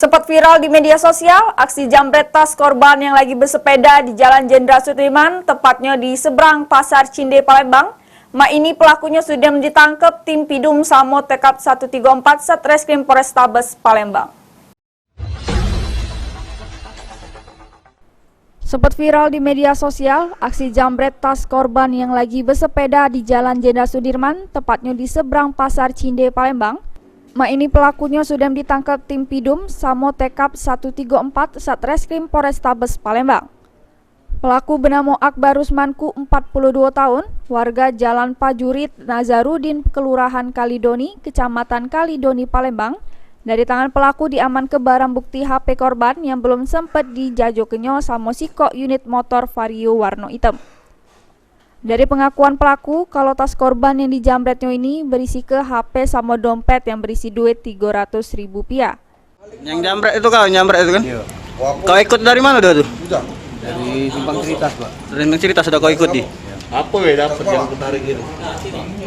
Sempat viral di media sosial, aksi jambret tas korban yang lagi bersepeda di Jalan Jenderal Sudirman, tepatnya di seberang Pasar Cinde, Palembang. Ini pelakunya sudah ditangkap tim Pidum Samo Tekap 134 Satreskrim Polrestabes Palembang. Sempat viral di media sosial, aksi jambret tas korban yang lagi bersepeda di Jalan Jenderal Sudirman, tepatnya di seberang Pasar Cinde, Palembang. Ini pelakunya sudah ditangkap tim Pidum Samo Tekap 134 Satreskrim Polrestabes Palembang. Pelaku bernama Akbar Rusmanku, 42 tahun, warga Jalan Pajurit Nazarudin, Kelurahan Kalidoni, Kecamatan Kalidoni, Palembang. Dari tangan pelaku diamankan barang bukti HP korban yang belum sempat dijajokenyo sama siko unit motor Vario warna hitam. Dari pengakuan pelaku, kalau tas korban yang dijambretnya ini berisi ke HP sama dompet yang berisi duit Rp300.000. Yang jambret itu kau, jambret itu kan? Iya. Kau ikut dari mana tuh? Dari Simpang Cerita, Pak. Dari Simpang Cerita sudah kau ikut di? Apa ya dapat yang ketarik itu?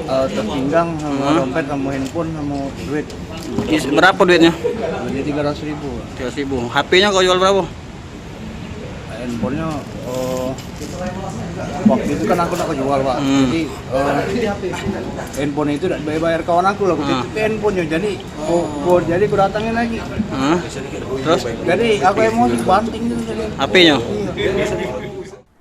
Terpinggang sama dompet, sama handphone, sama duit. Berapa duitnya? Duitnya Rp300.000. Rp300.000. HP-nya kau jual berapa? Handphonenya waktu itu kan aku nak jual, Pak. Jadi handphone itu tidak bayar kawan aku lah. Aku titip handphonenya, jadi aku datangin lagi. Terus? Jadi aku emosi banting itu. HP-nya?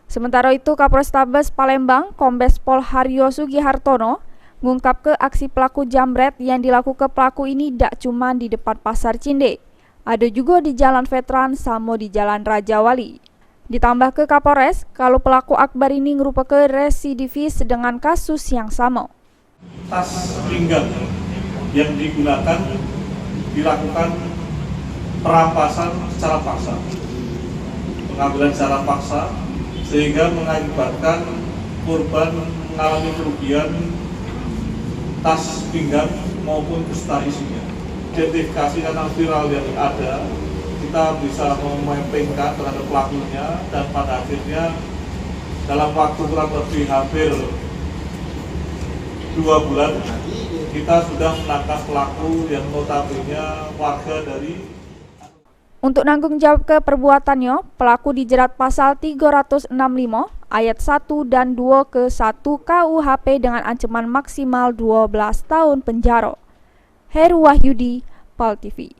Sementara itu, Kapolrestabes Palembang, Kombes Pol Haryo Sugihartono, mengungkap ke aksi pelaku jambret yang dilakukan pelaku ini tidak cuma di depan Pasar Cinde, ada juga di Jalan Veteran sama di Jalan Raja Wali. Ditambah ke Kapolres, kalau pelaku Akbar ini merupakan residivis dengan kasus yang sama. Tas pinggang yang digunakan dilakukan perampasan secara paksa, pengambilan secara paksa, sehingga mengakibatkan korban mengalami kerugian tas pinggang maupun beserta isinya. Identifikasi karena viral yang ada, kita bisa memappingkan terhadap pelakunya, dan pada akhirnya dalam waktu kurang lebih hampir 2 bulan kita sudah menangkap pelaku yang notabene warga dari. Untuk nanggung jawab ke perbuatannya, pelaku dijerat pasal 365 ayat 1 dan 2 ke 1 KUHP dengan ancaman maksimal 12 tahun penjara. Heru Wahyudi, PAL TV.